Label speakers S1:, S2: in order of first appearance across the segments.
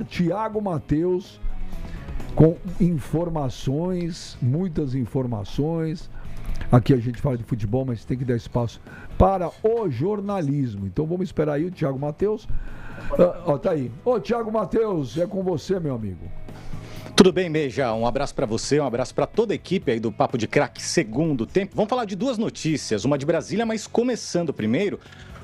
S1: Tiago Matheus, com informações, muitas informações. Aqui a gente fala de futebol, mas tem que dar espaço para o jornalismo. Então vamos esperar aí o Tiago Matheus. Tá aí. Ô, Tiago Matheus, é com você, meu amigo.
S2: Tudo bem, Meija? Um abraço para você, um abraço para toda a equipe aí do Papo de Craque Segundo Tempo. Vamos falar de duas notícias, uma de Brasília, mas começando primeiro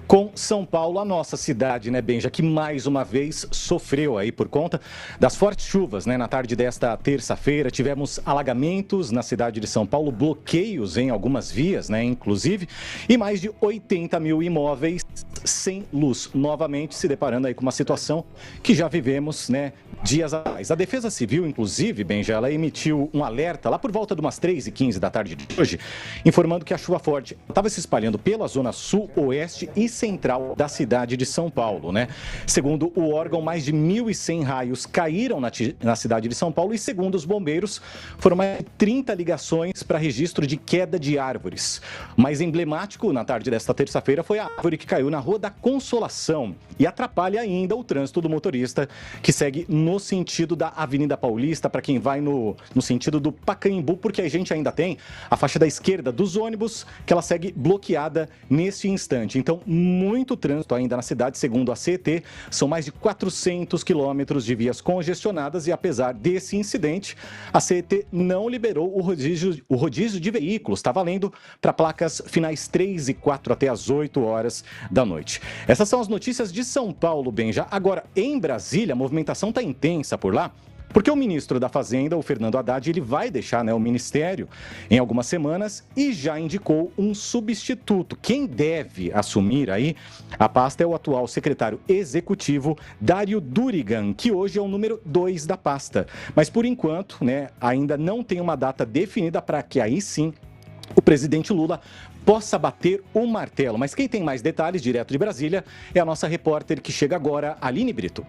S2: com São Paulo, a nossa cidade, né, Benja, que mais uma vez sofreu aí por conta das fortes chuvas, né? Na tarde desta terça-feira tivemos alagamentos na cidade de São Paulo, bloqueios em algumas vias, né, inclusive, e mais de 80 mil imóveis sem luz, novamente se deparando aí com uma situação que já vivemos, né, dias atrás. A Defesa Civil, inclusive, Benja, ela emitiu um alerta lá por volta de umas 3h15 da tarde de hoje, informando que a chuva forte estava se espalhando pela zona sul, oeste e central da cidade de São Paulo, né? Segundo o órgão, mais de 1.100 raios caíram na cidade de São Paulo e, segundo os bombeiros, foram mais de 30 ligações para registro de queda de árvores. Mais emblemático, na tarde desta terça-feira, foi a árvore que caiu na Rua da Consolação e atrapalha ainda o trânsito do motorista que segue no sentido da Avenida Paulista, para quem vai no sentido do Pacaembu, porque a gente ainda tem a faixa da esquerda dos ônibus, que ela segue bloqueada neste instante. Então, muito trânsito ainda na cidade, segundo a CET, são mais de 400 quilômetros de vias congestionadas e, apesar desse incidente, a CET não liberou o rodízio de veículos, está valendo para placas finais 3 e 4 até as 8 horas da noite. Essas são as notícias de São Paulo, Benja. Agora, em Brasília, a movimentação está intensa por lá, porque o ministro da Fazenda, o Fernando Haddad, ele vai deixar, né, o ministério em algumas semanas e já indicou um substituto. Quem deve assumir aí a pasta é o atual secretário executivo, Dário Durigan, que hoje é o número 2 da pasta. Mas, por enquanto, né, ainda não tem uma data definida para que aí sim o presidente Lula possa bater o martelo. Mas quem tem mais detalhes, direto de Brasília, é a nossa repórter que chega agora, Aline Brito.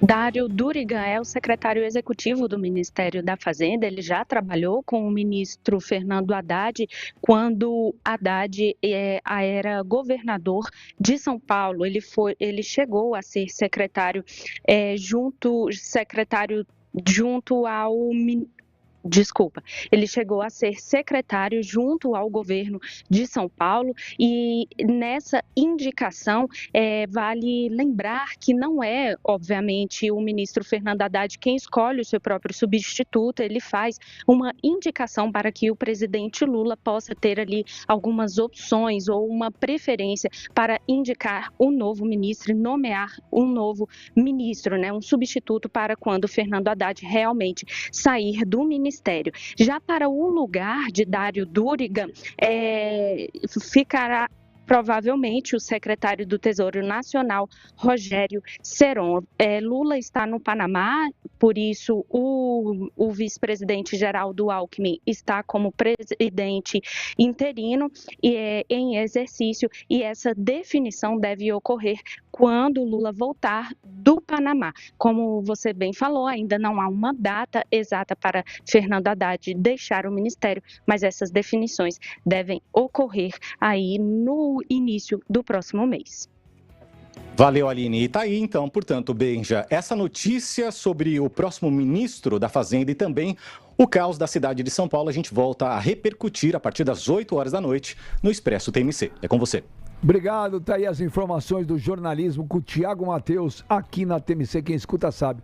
S3: Dário Durigan é o secretário executivo do Ministério da Fazenda. Ele já trabalhou com o ministro Fernando Haddad quando Haddad era governador de São Paulo. Ele chegou a ser secretário ele chegou a ser secretário junto ao governo de São Paulo e nessa indicação vale lembrar que não é, obviamente, o ministro Fernando Haddad quem escolhe o seu próprio substituto, ele faz uma indicação para que o presidente Lula possa ter ali algumas opções ou uma preferência para indicar um novo ministro e nomear um novo ministro, né, um substituto para quando Fernando Haddad realmente sair do ministério. Já para o lugar de Dário Durigan, ficará provavelmente o secretário do Tesouro Nacional, Rogério Ceron. Lula está no Panamá, por isso o vice-presidente Geraldo Alckmin está como presidente interino em exercício e essa definição deve ocorrer quando Lula voltar do Panamá. Como você bem falou, ainda não há uma data exata para Fernando Haddad deixar o ministério, mas essas definições devem ocorrer aí no início do próximo mês.
S2: Valeu, Aline. E tá aí, então, portanto, Benja, essa notícia sobre o próximo ministro da Fazenda e também o caos da cidade de São Paulo, a gente volta a repercutir a partir das 8 horas da noite no Expresso TMC. É com você.
S1: Obrigado, tá aí as informações do jornalismo com o Tiago Matheus aqui na TMC. Quem escuta sabe.